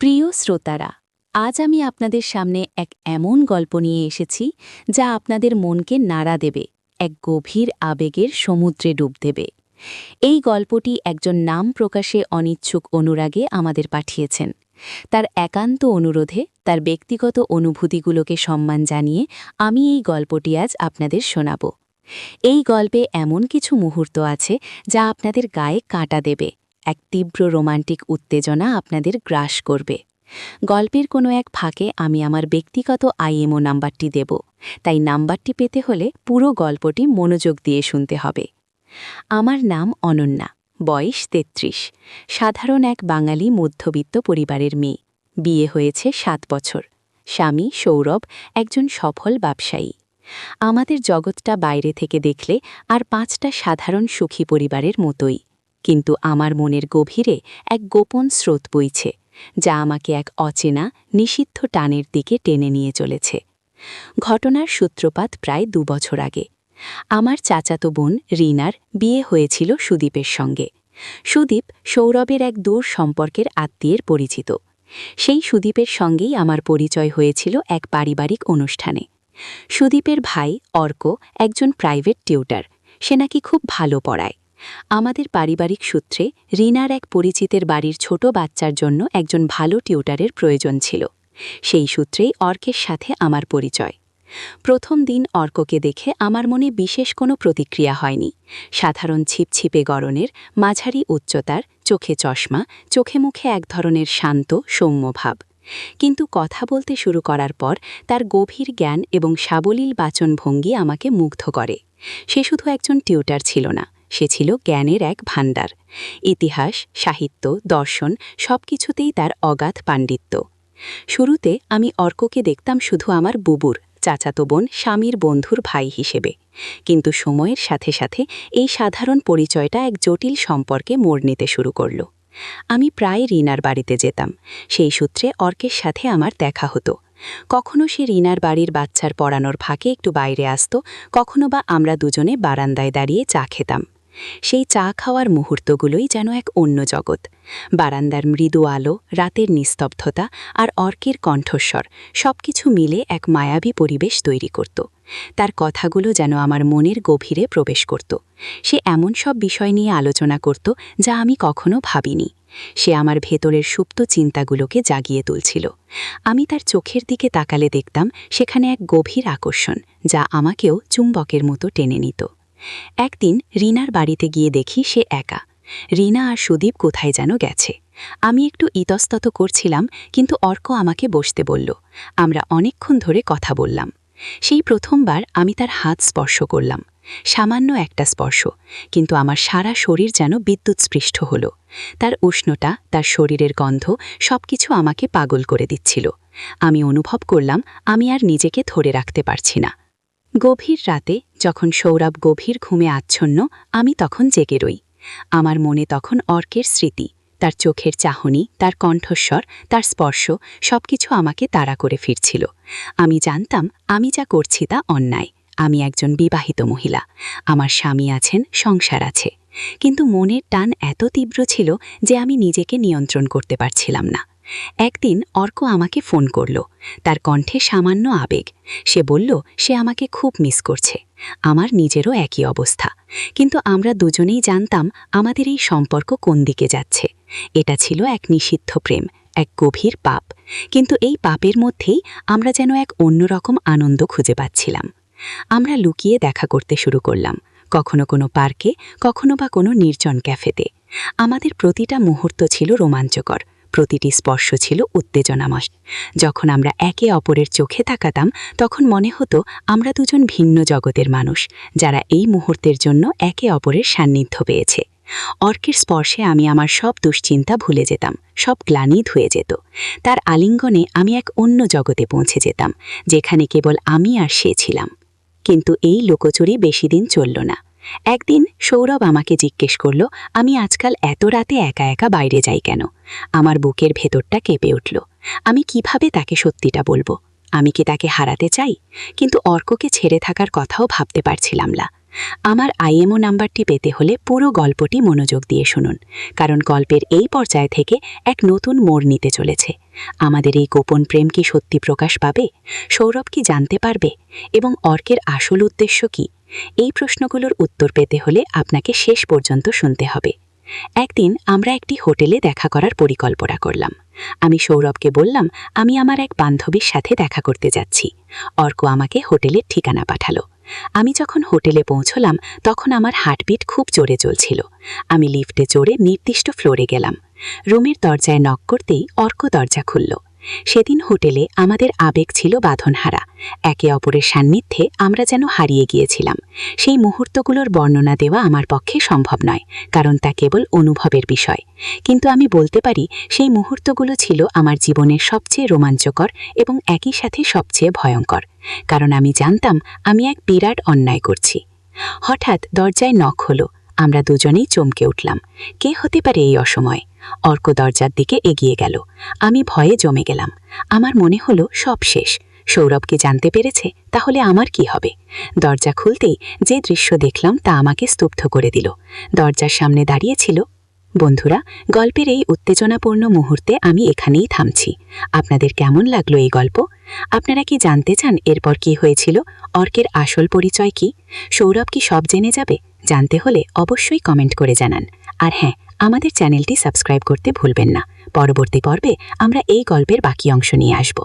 প্রিয় শ্রোতারা, আজ আমি আপনাদের সামনে এক এমন গল্প নিয়ে এসেছি যা আপনাদের মনকে নাড়া দেবে, এক গভীর আবেগের সমুদ্রে ডুব দেবে। এই গল্পটি একজন নাম প্রকাশে অনিচ্ছুক অনুরাগে আমাদের পাঠিয়েছেন। তার একান্ত অনুরোধে তার ব্যক্তিগত অনুভূতিগুলোকে সম্মান জানিয়ে আমি এই গল্পটি আজ আপনাদের শোনাব। এই গল্পে এমন কিছু মুহূর্ত আছে যা আপনাদের গায়ে কাঁটা দেবে, এক তীব্র রোমান্টিক উত্তেজনা আপনাদের গ্রাস করবে। গল্পের কোনো এক ফাঁকে আমি আমার ব্যক্তিগত আইএমও নাম্বারটি দেব, তাই নাম্বারটি পেতে হলে পুরো গল্পটি মনোযোগ দিয়ে শুনতে হবে। আমার নাম অনন্যা, বয়স ৩৩, সাধারণ এক বাঙালি মধ্যবিত্ত পরিবারের মেয়ে। বিয়ে হয়েছে ৭ বছর। স্বামী সৌরভ একজন সফল ব্যবসায়ী। আমাদের জগৎটা বাইরে থেকে দেখলে আর ৫টা সাধারণ সুখী পরিবারের মতোই, কিন্তু আমার মনের গভীরে এক গোপন স্রোত বইছে, যা আমাকে এক অচেনা নিষিদ্ধ টানের দিকে টেনে নিয়ে চলেছে। ঘটনার সূত্রপাত প্রায় ২ বছর আগে। আমার চাচাতো বোন রিনার বিয়ে হয়েছিল সুদীপের সঙ্গে। সুদীপ সৌরভের এক দূর সম্পর্কের আত্মীয়ের পরিচিত। সেই সুদীপের সঙ্গেই আমার পরিচয় হয়েছিল এক পারিবারিক অনুষ্ঠানে। সুদীপের ভাই অর্ক একজন প্রাইভেট টিউটার, সে নাকি খুব ভালো পড়ায়। আমাদের পারিবারিক সূত্রে রিনার এক পরিচিতের বাড়ির ছোট বাচ্চার জন্য একজন ভালো টিউটারের প্রয়োজন ছিল। সেই সূত্রেই অর্কের সাথে আমার পরিচয়। প্রথম দিন অর্ককে দেখে আমার মনে বিশেষ কোনো প্রতিক্রিয়া হয়নি। সাধারণ ছিপছিপে গড়নের, মাঝারি উচ্চতার, চোখে চশমা, চোখে মুখে এক ধরনের শান্ত সৌম্য ভাব। কিন্তু কথা বলতে শুরু করার পর তার গভীর জ্ঞান এবং সাবলীল বাচনভঙ্গি আমাকে মুগ্ধ করে। সে শুধু একজন টিউটার ছিল না, সে ছিল জ্ঞানের এক ভাণ্ডার। ইতিহাস, সাহিত্য, দর্শন সবকিছুতেই তার অগাধ পাণ্ডিত্য। শুরুতে আমি অর্ককে দেখতাম শুধু আমার বুবুর, চাচাতো বোন, স্বামীর বন্ধুর ভাই হিসেবে। কিন্তু সময়ের সাথে সাথে এই সাধারণ পরিচয়টা এক জটিল সম্পর্কে মোড় নিতে শুরু করল। আমি প্রায় রিনার বাড়িতে যেতাম। সেই সূত্রে অর্কের সাথে আমার দেখা হতো। কখনো সে রিনার বাড়ির বাচ্চার পড়ানোর ফাঁকে একটু বাইরে আসত, কখনো বা আমরা দুজনে বারান্দায় দাঁড়িয়ে চা খেতাম। সেই চা খাওয়ার মুহূর্তগুলোই যেন এক অন্য জগৎ। বারান্দার মৃদু আলো, রাতের নিস্তব্ধতা আর অর্কের কণ্ঠস্বর সবকিছু মিলে এক মায়াবী পরিবেশ তৈরি করত। তার কথাগুলো যেন আমার মনের গভীরে প্রবেশ করত। সে এমন সব বিষয় নিয়ে আলোচনা করত যা আমি কখনো ভাবিনি। সে আমার ভেতরের সুপ্ত চিন্তাগুলোকে জাগিয়ে তুলছিল। আমি তার চোখের দিকে তাকালে দেখতাম সেখানে এক গভীর আকর্ষণ, যা আমাকেও চুম্বকের মতো টেনে নিত। একদিন রিনার বাড়িতে গিয়ে দেখি সে একা। রিনা আর সুদীপ কোথায় যেন গেছে। আমি একটু ইতস্তত করছিলাম, কিন্তু অর্ক আমাকে বসতে বলল। আমরা অনেকক্ষণ ধরে কথা বললাম। সেই প্রথমবার আমি তার হাত স্পর্শ করলাম। সামান্য একটা স্পর্শ, কিন্তু আমার সারা শরীর যেন বিদ্যুৎস্পৃষ্ট হল। তার উষ্ণতা, তার শরীরের গন্ধ সবকিছু আমাকে পাগল করে দিচ্ছিল। আমি অনুভব করলাম আমি আর নিজেকে ধরে রাখতে পারছি না। গভীর রাতে যখন সৌরভ গভীর ঘুমে আচ্ছন্ন, আমি তখন জেগে রই। আমার মনে তখন অর্কের স্মৃতি, তার চোখের চাহনি, তার কণ্ঠস্বর, তার স্পর্শ সবকিছু আমাকে তাড়া করে ফিরছিল। আমি জানতাম আমি যা করছি তা অন্যায়। আমি একজন বিবাহিত মহিলা, আমার স্বামী আছেন, সংসার আছে। কিন্তু মনের টান এত তীব্র ছিল যে আমি নিজেকে নিয়ন্ত্রণ করতে পারছিলাম না। একদিন অর্ক আমাকে ফোন করল। তার কণ্ঠে সামান্য আবেগ। সে বলল সে আমাকে খুব মিস করছে। আমার নিজেরও একই অবস্থা। কিন্তু আমরা দুজনেই জানতাম আমাদের এই সম্পর্ক কোন দিকে যাচ্ছে। এটা ছিল এক নিষিদ্ধ প্রেম, এক গভীর পাপ। কিন্তু এই পাপের মধ্যেই আমরা যেন এক অন্যরকম আনন্দ খুঁজে পাচ্ছিলাম। আমরা লুকিয়ে দেখা করতে শুরু করলাম, কখনো কোনো পার্কে, কখনো বা কোনো নির্জন ক্যাফেতে। আমাদের প্রতিটা মুহূর্ত ছিল রোমাঞ্চকর, প্রতিটি স্পর্শ ছিল উত্তেজনাময়। যখন আমরা একে অপরের চোখে তাকাতাম, তখন মনে হতো আমরা দুজন ভিন্ন জগতের মানুষ, যারা এই মুহূর্তের জন্য একে অপরের সান্নিধ্য পেয়েছে। অর্কের স্পর্শে আমি আমার সব দুশ্চিন্তা ভুলে যেতাম, সব গ্লানি ধুয়ে যেত। তার আলিঙ্গনে আমি এক অন্য জগতে পৌঁছে যেতাম, যেখানে কেবল আমি আর সে ছিলাম। কিন্তু এই লুকোচুরি বেশি দিন চলল না। একদিন সৌরভ আমাকে জিজ্ঞেস করল, আমি আজকাল এত রাতে একা একা বাইরে যাই কেন? আমার বুকের ভেতরটা কেঁপে উঠল। আমি কিভাবে তাকে সত্যিটা বলবো? আমি কি তাকে হারাতে চাই? কিন্তু অর্ককে ছেড়ে থাকার কথাও ভাবতে পারছিলাম না। আমার আইএমও নাম্বারটি পেতে হলে পুরো গল্পটি মনোযোগ দিয়ে শুনুন, কারণ গল্পের এই পর্যায় থেকে এক নতুন মোড় নিতে চলেছে। আমাদের এই গোপন প্রেম কি সত্যি প্রকাশ পাবে? সৌরভ কি জানতে পারবে? এবং অর্কের আসল উদ্দেশ্য কি? এই প্রশ্নগুলোর উত্তর পেতে হলে আপনাকে শেষ পর্যন্ত শুনতে হবে। একদিন আমরা একটি হোটেলে দেখা করার পরিকল্পনা করলাম। আমি সৌরভকে বললাম, আমি আমার এক বান্ধবীর সাথে দেখা করতে যাচ্ছি। অর্ক আমাকে হোটেলের ঠিকানা পাঠালো। আমি যখন হোটেলে পৌঁছলাম তখন আমার হার্টবিট খুব জোরে চলছিল। আমি লিফটে চড়ে নির্দিষ্ট ফ্লোরে গেলাম। রুমের দরজায় নক করতেই অর্ক দরজা খুলল। সেদিন হোটেলে আমাদের আবেগ ছিল বাঁধনহারা। একে অপরের সান্নিধ্যে আমরা যেন হারিয়ে গিয়েছিলাম। সেই মুহূর্তগুলোর বর্ণনা দেওয়া আমার পক্ষে সম্ভব নয়, কারণ তা কেবল অনুভবের বিষয়। কিন্তু আমি বলতে পারি, সেই মুহূর্তগুলো ছিল আমার জীবনের সবচেয়ে রোমাঞ্চকর এবং একই সাথে সবচেয়ে ভয়ঙ্কর, কারণ আমি জানতাম আমি এক বিরাট অন্যায় করছি। হঠাৎ দরজায় নক হলো। আমরা দুজনেই চমকে উঠলাম। কে হতে পারে এই অসময়ে? অর্ক দরজার দিকে এগিয়ে গেল। আমি ভয়ে জমে গেলাম। আমার মনে হলো সব শেষ। সৌরভ কি জানতে পেরেছে? তাহলে আমার কি হবে? দরজা খুলতেই যে দৃশ্য দেখলাম তা আমাকে স্তব্ধ করে দিল। দরজার সামনে দাঁড়িয়েছিল। বন্ধুরা, গল্পের এই উত্তেজনাপূর্ণ মুহূর্তে আমি এখানেই থামছি। আপনাদের কেমন লাগলো এই গল্প? আপনারা কি জানতে চান এরপর কি হয়েছিল? অর্কের আসল পরিচয় কি? সৌরভ কি সব জেনে যাবে? জানতে হলে অবশ্যই কমেন্ট করে জানান। আর হ্যাঁ, আমাদের চ্যানেলটি সাবস্ক্রাইব করতে ভুলবেন না। পরবর্তী পর্বে আমরা এই গল্পের বাকি অংশ নিয়ে আসব।